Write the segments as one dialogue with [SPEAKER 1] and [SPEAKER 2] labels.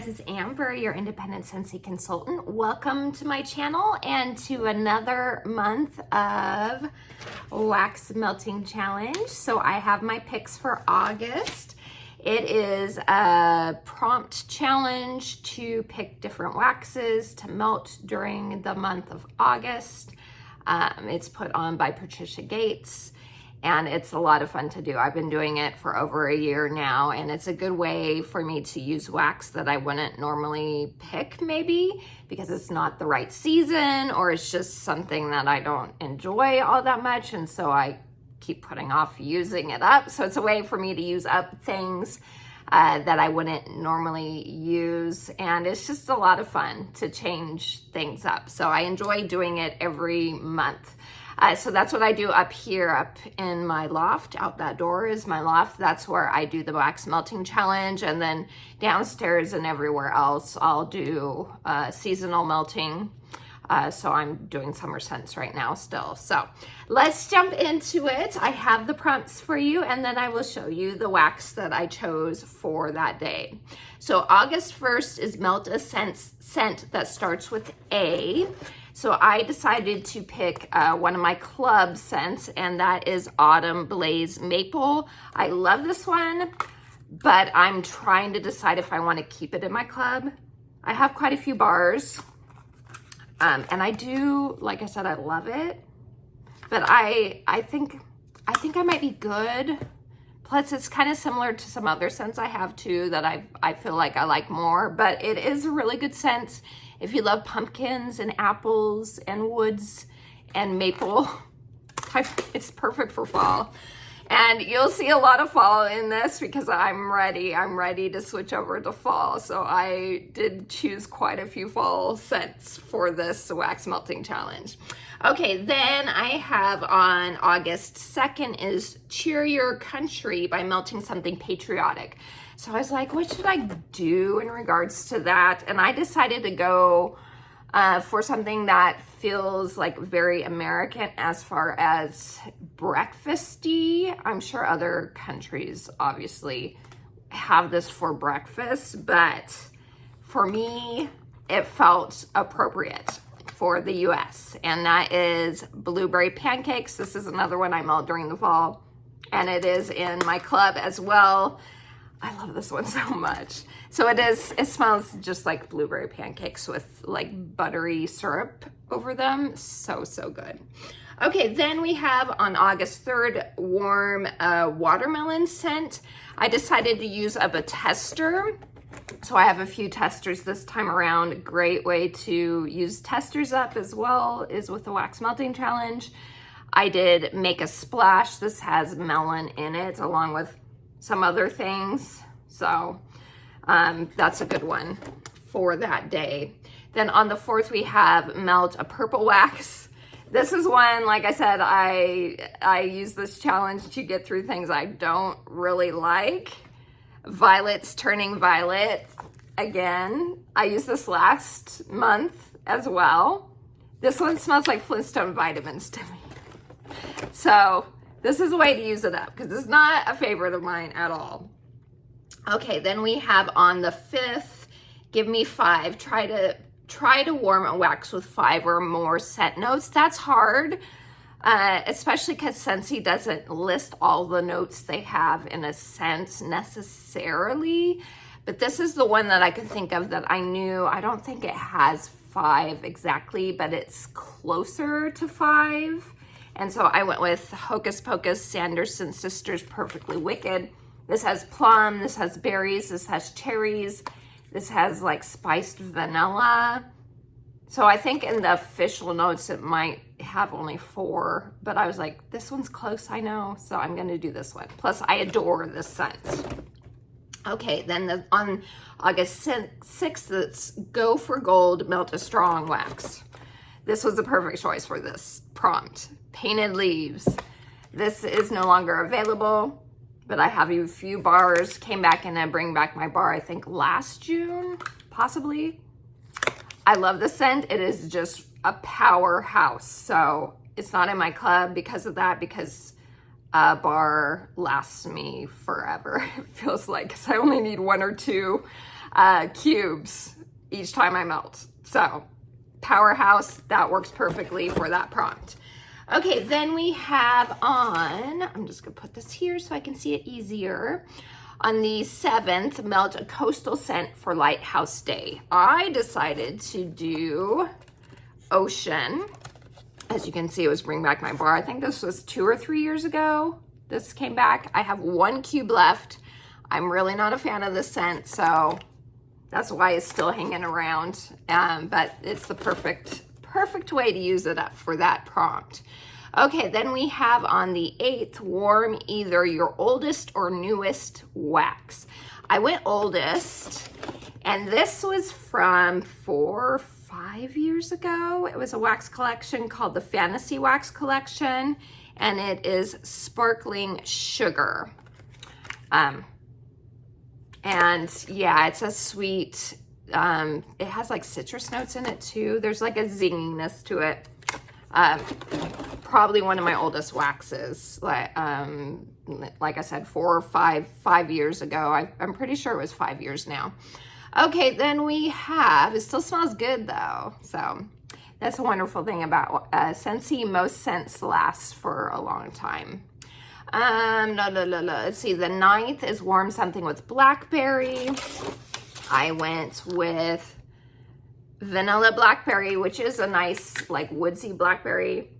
[SPEAKER 1] guys, it's Amber, your independent Scentsy consultant. Welcome to my channel and to another month of wax melting challenge. So I have my picks for August. It is a prompt challenge to pick different waxes to melt during the month of August. It's put on by Patricia Gates. And it's a lot of fun to do. I've been doing it for over a year now, and it's a good way for me to use wax that I wouldn't normally pick, maybe because it's not the right season or it's just something that I don't enjoy all that much, and so I keep putting off using it up. So it's a way for me to use up things that I wouldn't normally use, and it's just a lot of fun to change things up. So I enjoy doing it every month. So that's what I do up here, up in my loft. Out that door is my loft. That's where I do the wax melting challenge. And then downstairs and everywhere else, I'll do seasonal melting. So I'm doing summer scents right now still. So let's jump into it. I have the prompts for you, and then I will show you the wax that I chose for that day. So August 1st is melt a scent that starts with A. So I decided to pick one of my club scents, and that is Autumn Blaze Maple. I love this one, but I'm trying to decide if I want to keep it in my club. I have quite a few bars, and I do, like I said, I love it, but I think I might be good. Plus, it's kind of similar to some other scents I have too that I feel like I like more, but it is a really good scent. If you love pumpkins and apples and woods and maple, it's perfect for fall. And you'll see a lot of fall in this because I'm ready to switch over to fall. So I did choose quite a few fall scents for this wax melting challenge. Okay, then I have on August 2nd is Cheer Your Country by Melting Something Patriotic. So I was like, what should I do in regards to that? And I decided to go for something that feels like very American as far as breakfasty. I'm sure other countries obviously have this for breakfast, but for me, it felt appropriate for the US, and that is Blueberry Pancakes. This is another one I melt during the fall, and it is in my club as well. I love this one so much. So it smells just like blueberry pancakes with like buttery syrup over them. So good. Okay, then we have on August 3rd, warm watermelon scent. I decided to use up a tester. So I have a few testers this time around. Great way to use testers up as well is with the wax melting challenge. I did Make a Splash. This has melon in it along with some other things. So that's a good one for that day. Then on the 4th, we have Melt a Purple Wax. This is one, like I said, I use this challenge to get through things I don't really like. Violets Turning Violet. Again, I used this last month as well. This one smells like Flintstone vitamins to me. So this is a way to use it up because it's not a favorite of mine at all. Okay, then we have on the 5th, Give Me 5. Try to warm a wax with 5 or more scent notes. That's hard, especially because Scentsy doesn't list all the notes they have in a scent necessarily. But this is the one that I could think of that I knew. I don't think it has 5 exactly, but it's closer to 5. And so I went with Hocus Pocus, Sanderson Sisters Perfectly Wicked. This has plum, this has berries, this has cherries, this has like spiced vanilla. So I think in the official notes it might have only 4, but I was like, this one's close, I know, so I'm gonna do this one. Plus I adore this scent. Okay, then on August 6th, it's Go for Gold, Melt a Strong Wax. This was a perfect choice for this prompt. Painted Leaves. This is no longer available, but I have a few bars. Came back and I bring back my bar, I think last June, possibly. I love the scent. It is just a powerhouse. So it's not in my club because of that, because a bar lasts me forever. It feels like, because I only need 1 or 2. cubes each time I melt. So powerhouse, that works perfectly for that prompt. Okay, then we have on, I'm just gonna put this here so I can see it easier. On the 7th, melt a coastal scent for Lighthouse Day. I decided to do Ocean. As you can see, it was Bring Back My Bar. I think this was 2 or 3 years ago. This came back. I have 1 cube left. I'm really not a fan of this scent, so that's why it's still hanging around. But it's the perfect way to use it up for that prompt. Okay, then we have on the 8th, warm either your oldest or newest wax. I went oldest, and this was from 4 or 5 years ago. It was a wax collection called the Fantasy Wax Collection, and it is Sparkling Sugar. And yeah, it's a sweet, it has like citrus notes in it too. There's like a zinginess to it. Probably one of my oldest waxes, like I said, 4 or 5 years ago. I'm pretty sure it was 5 years now. Okay, then we have, it still smells good though. So that's a wonderful thing about Scentsy. Most scents last for a long time. Let's see, the 9th is warm something with blackberry. I went with vanilla blackberry, which is a nice like woodsy blackberry.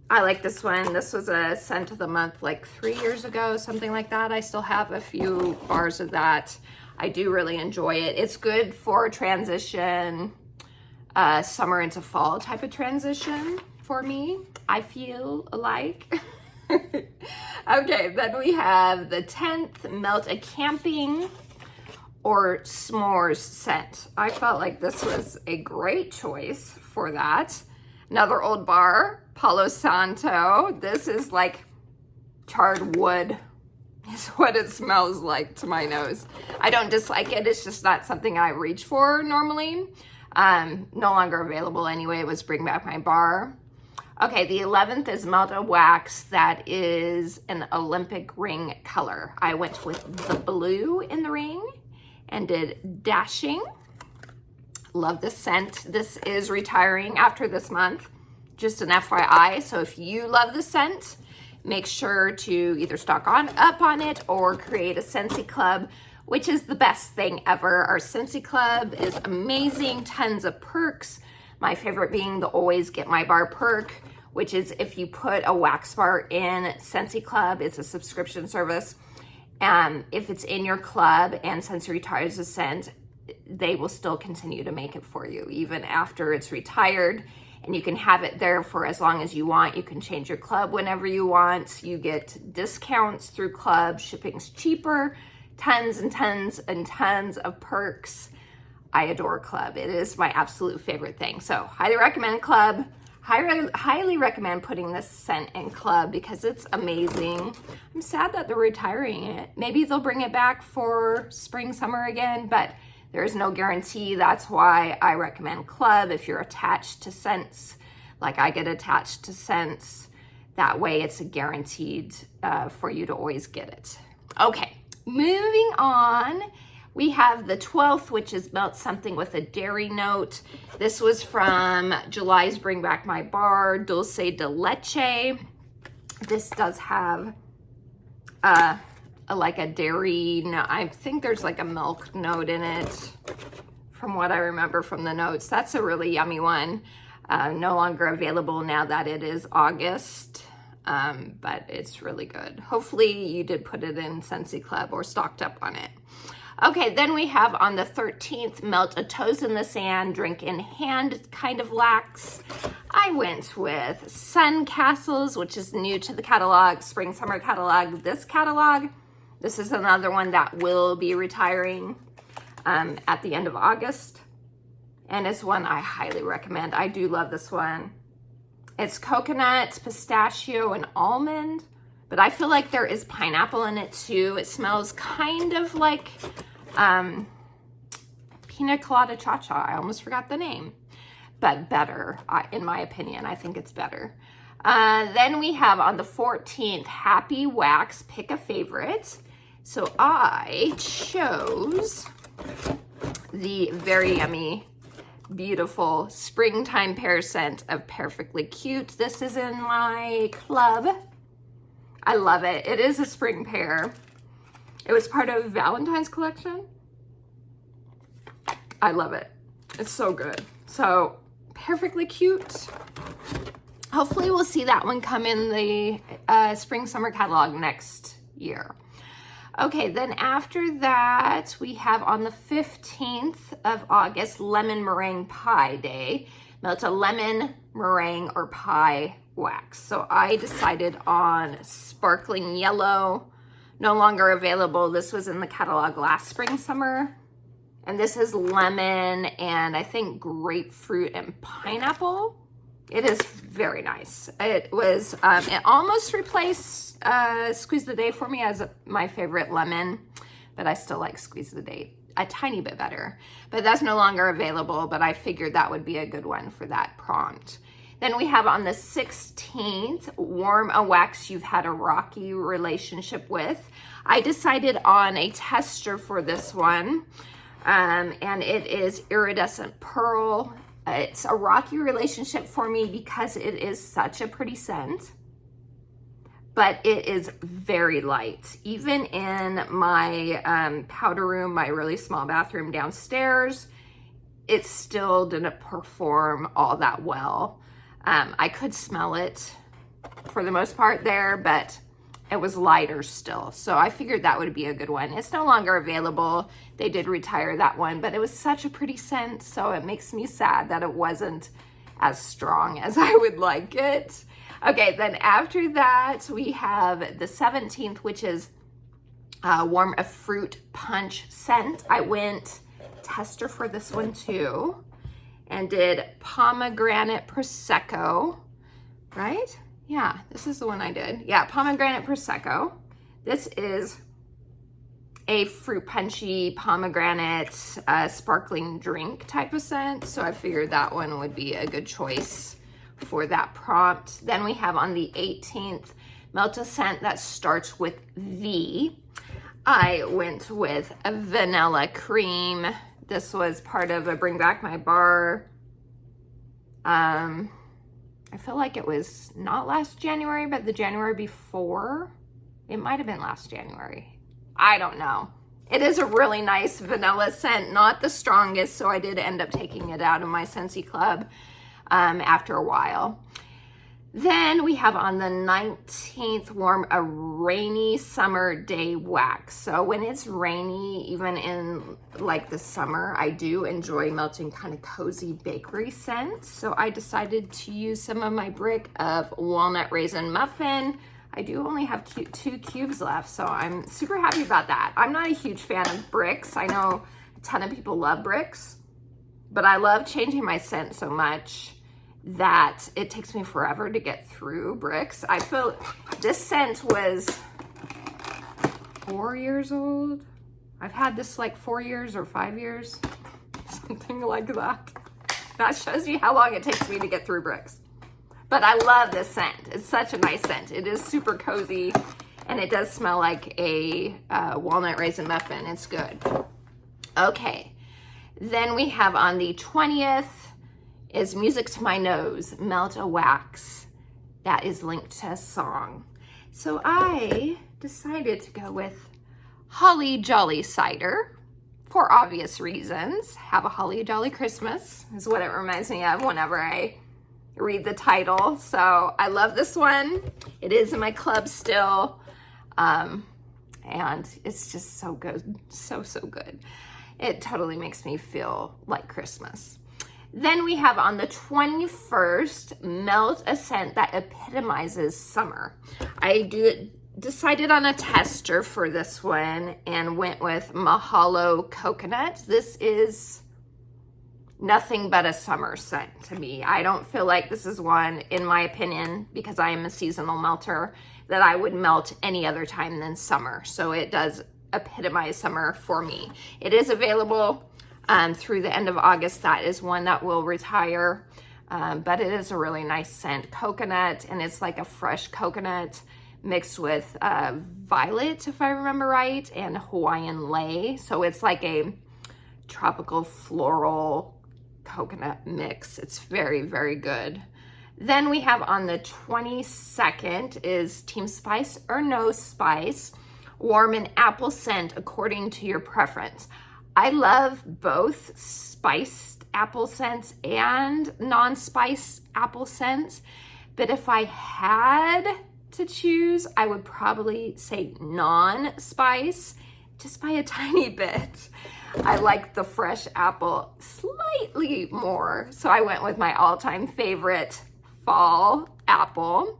[SPEAKER 1] I like this one. This was a scent of the month like 3 years ago, something like that. I still have a few bars of that. I do really enjoy it. It's good for transition, summer into fall type of transition for me, I feel like. Okay, then we have the 10th, melt a camping or s'mores scent. I felt like this was a great choice for that. Another old bar, Palo Santo. This is like charred wood is what it smells like to my nose. I don't dislike it. It's just not something I reach for normally. No longer available anyway. It was Bring Back My Bar. Okay, the 11th is melt a wax that is an Olympic ring color. I went with the blue in the ring and did Dashing. Love this scent. This is retiring after this month. Just an FYI. So if you love the scent, make sure to either stock up on it or create a Scentsy club, which is the best thing ever. Our Scentsy club is amazing. Tons of perks. My favorite being the Always Get My Bar perk, which is if you put a wax bar in Scentsy Club, it's a subscription service. If it's in your club and Scentsy retires a scent, they will still continue to make it for you, even after it's retired. And you can have it there for as long as you want. You can change your club whenever you want. You get discounts through club. Shipping's cheaper. Tons and tons and tons of perks. I adore club. It is my absolute favorite thing. So highly recommend club. Highly recommend putting this scent in club because it's amazing. I'm sad that they're retiring it. Maybe they'll bring it back for spring, summer again, but there's no guarantee. That's why I recommend club if you're attached to scents, like I get attached to scents. That way it's guaranteed for you to always get it. Okay, moving on. We have the 12th, which is melt something with a dairy note. This was from July's Bring Back My Bar, Dulce de Leche. This does have like a dairy, I think there's like a milk note in it from what I remember from the notes. That's a really yummy one. No longer available now that it is August, but it's really good. Hopefully you did put it in Scentsy Club or stocked up on it. Okay, then we have on the 13th, melt a toes in the sand, drink in hand kind of wax. I went with Sun Castles, which is new to the catalog, spring summer catalog. This is another one that will be retiring at the end of August. And it's one I highly recommend. I do love this one. It's coconut, pistachio, and almond. But I feel like there is pineapple in it too. It smells kind of like Pina Colada Cha-Cha. I almost forgot the name. But better, in my opinion. I think it's better. Then we have on the 14th, Happy Wax, pick a favorite. So I chose the very yummy, beautiful springtime pear scent of Perfectly Cute. This is in my club. I love it. It is a spring pear. It was part of Valentine's collection. I love it. It's so good. So Perfectly Cute. Hopefully we'll see that one come in the spring summer catalog next year. Okay, then after that, we have on the 15th of August, Lemon Meringue Pie Day. Melt a lemon, meringue, or pie wax. So I decided on Sparkling Yellow, no longer available. This was in the catalog last spring, summer. And this is lemon and I think grapefruit and pineapple. It is very nice. It was, it almost replaced Squeeze the Day for me as my favorite lemon, but I still like Squeeze the Day a tiny bit better. But that's no longer available, but I figured that would be a good one for that prompt. Then we have on the 16th, Warm a Wax You've Had a Rocky Relationship With. I decided on a tester for this one, and it is Iridescent Pearl. It's a rocky relationship for me because it is such a pretty scent, but it is very light. Even in my powder room, my really small bathroom downstairs, it still didn't perform all that well. I could smell it for the most part there, but it was lighter still. So I figured that would be a good one. It's no longer available. They did retire that one, but it was such a pretty scent. So it makes me sad that it wasn't as strong as I would like it. Okay, then after that, we have the 17th, which is Warm a Fruit Punch scent. I went tester for this one too and did Pomegranate Prosecco, right? Yeah, this is the one I did. Yeah, Pomegranate Prosecco. This is a fruit punchy pomegranate sparkling drink type of scent. So I figured that one would be a good choice for that prompt. Then we have on the 18th, Melt a Scent that starts with V. I went with a Vanilla Cream. This was part of a Bring Back My Bar. I feel like it was not last January, but the January before. It might have been last January. I don't know. It is a really nice vanilla scent, not the strongest, so I did end up taking it out of my Scentsy club after a while. Then we have on the 19th, Warm a Rainy Summer Day Wax. So when it's rainy, even in like the summer, I do enjoy melting kind of cozy bakery scents. So I decided to use some of my brick of Walnut Raisin Muffin. I do only have 2 cubes left, so I'm super happy about that. I'm not a huge fan of bricks. I know a ton of people love bricks, but I love changing my scent so much that it takes me forever to get through bricks. I feel this scent was 4 years old. I've had this like 4 years or 5 years, something like that. That shows you how long it takes me to get through bricks. But I love this scent. It's such a nice scent. It is super cozy and it does smell like a walnut raisin muffin. It's good. Okay, then we have on the 20th, is Music to My Nose, Melt a Wax. That is linked to a song. So I decided to go with Holly Jolly Cider for obvious reasons. Have a Holly Jolly Christmas is what it reminds me of whenever I read the title. So I love this one. It is in my club still. And it's just so good. So good. It totally makes me feel like Christmas. Then we have on the 21st, Melt a Scent that epitomizes summer. I decided on a tester for this one and went with Mahalo Coconut. This is nothing but a summer scent to me. I don't feel like this is one, in my opinion, because I am a seasonal melter, that I would melt any other time than summer. So it does epitomize summer for me. It is available through the end of August. That is one that will retire, but it is a really nice scent. Coconut, and it's like a fresh coconut mixed with violet, if I remember right, and Hawaiian lei. So it's like a tropical floral coconut mix. It's very, very good. Then we have on the 22nd is Team Spice or No Spice, warm and apple scent according to your preference. I love both spiced apple scents and non-spice apple scents, but if I had to choose, I would probably say non-spice, just by a tiny bit. I like the fresh apple slightly more, so I went with my all-time favorite fall apple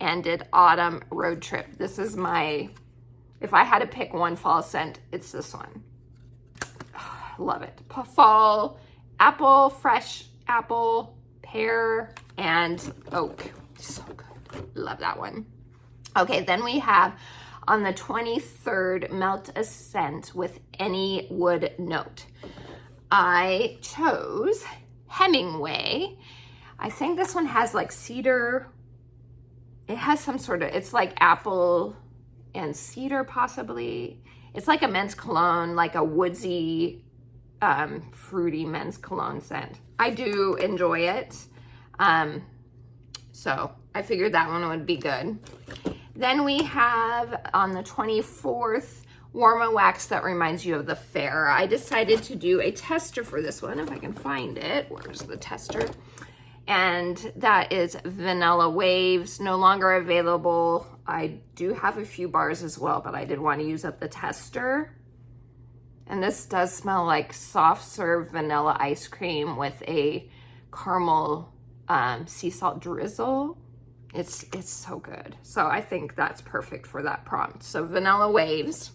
[SPEAKER 1] and did autumn road trip. This is my, if I had to pick one fall scent, it's this one. Love it. Fall apple, fresh apple, pear, and oak. So good. Love that one. Okay, then we have on the 23rd, Melt a Scent with any wood note. I chose Hemingway. I think this one has like cedar. It has some sort of, it's like apple and cedar possibly. It's like a men's cologne, like a woodsy, fruity men's cologne scent. I do enjoy it. So I figured that one would be good. Then we have on the 24th, Warm a Wax that reminds you of the fair. I decided to do a tester for this one, if I can find it. Where's the tester? And that is Vanilla Waves, no longer available. I do have a few bars as well, but I did want to use up the tester. And this does smell like soft serve vanilla ice cream with a caramel sea salt drizzle. It's so good. So I think that's perfect for that prompt. So Vanilla Waves.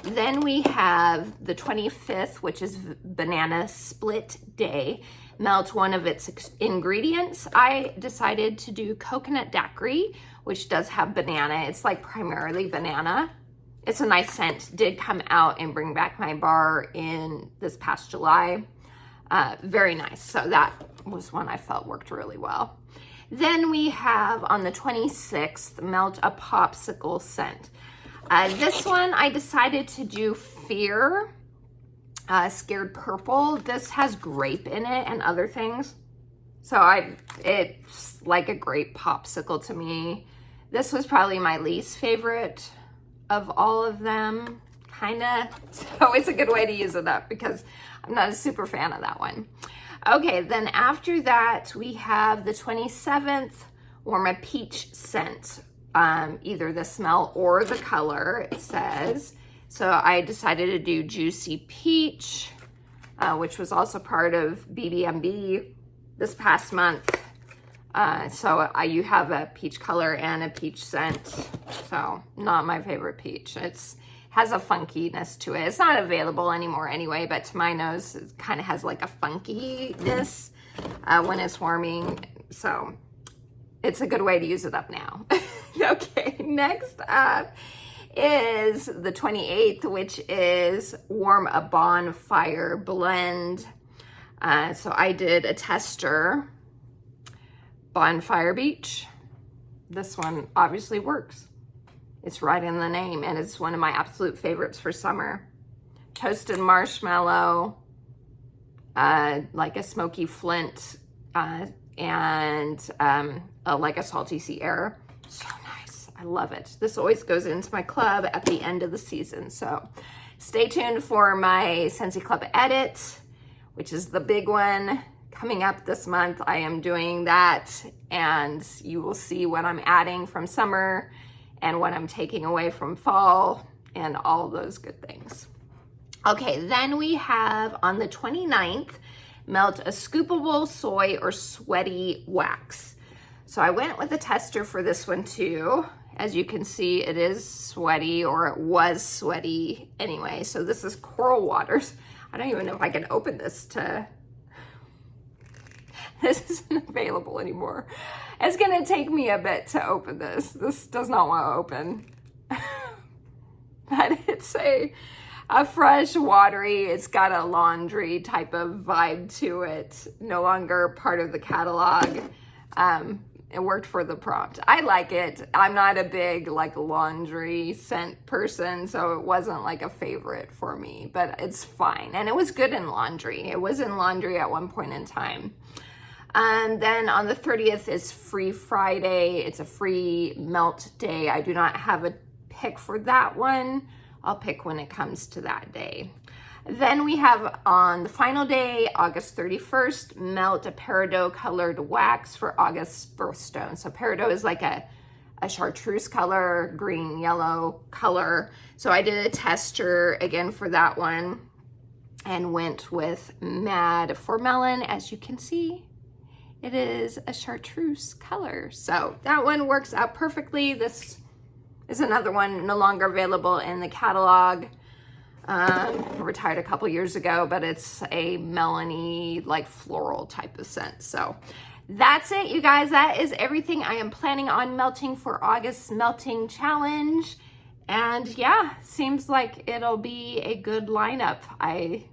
[SPEAKER 1] Then we have the 25th, which is Banana Split Day. Melt one of its ingredients. I decided to do coconut daiquiri, which does have banana. It's like primarily banana. It's a nice scent. Did come out and bring back my bar in this past July. Very nice. So that was one I felt worked really well. Then we have on the 26th, Melt a Popsicle Scent. This one I decided to do Fear. Scared Purple. This has grape in it and other things. So it's like a grape popsicle to me. This was probably my least favorite of all of them, kinda. It's always a good way to use it up because I'm not a super fan of that one. Okay, then after that, we have the 27th, Warm a Peach Scent. Either the smell or the color, it says. So I decided to do Juicy Peach, which was also part of BBMB this past month. So you have a peach color and a peach scent. So not my favorite peach. It's has a funkiness to it. It's not available anymore anyway, but to my nose, it kind of has like a funkiness when it's warming. So it's a good way to use it up now. Okay, next up is the 28th, which is Warm a Bonfire Blend. So I did a tester, Bonfire Beach. This one obviously works. It's right in the name, and it's one of my absolute favorites for summer. Toasted marshmallow, like a smoky flint, and like a salty sea air. So nice. I love it. This always goes into my club at the end of the season. So stay tuned for my Scentsy Club edit, which is the big one coming up this month. I am doing that, and you will see what I'm adding from summer and what I'm taking away from fall and all those good things. Okay, then we have on the 29th, Melt a Scoopable Soy or Sweaty Wax. So I went with a tester for this one too. As you can see, it is sweaty, or it was sweaty anyway. So this is Coral Waters. I don't even know if I can open this to... This isn't available anymore. It's gonna take me a bit to open this. This does not want to open. But it's a fresh, watery, it's got a laundry type of vibe to it. No longer part of the catalog. It worked for the prompt. I like it. I'm not a big like laundry scent person, so it wasn't like a favorite for me, but it's fine. And it was good in laundry. It was in laundry at one point in time. And then on the 30th is Free Friday. It's a free melt day. I do not have a pick for that one. I'll pick when it comes to that day. Then we have on the final day, August 31st, melt a peridot colored wax for August's birthstone. So peridot is like a chartreuse color, green, yellow color. So I did a tester again for that one and went with Mad for Melon. As you can see, it is a chartreuse color. So that one works out perfectly. This is another one no longer available in the catalog. Retired a couple years ago, but it's a melony, like floral type of scent. So that's it, you guys. That is everything I am planning on melting for August's melting challenge. And yeah, seems like it'll be a good lineup. I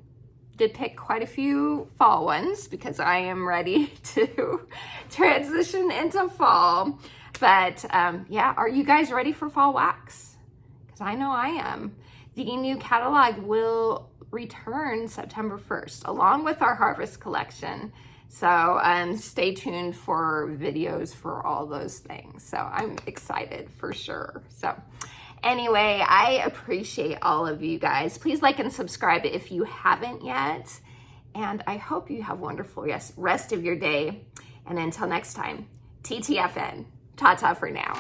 [SPEAKER 1] did pick quite a few fall ones because I am ready to transition into fall. But yeah, are you guys ready for fall wax? Because I know I am. The new catalog will return September 1st, along with our harvest collection. So stay tuned for videos for all those things. So I'm excited for sure. So anyway, I appreciate all of you guys. Please like and subscribe if you haven't yet. And I hope you have a wonderful rest of your day. And until next time, TTFN. Ta-ta for now.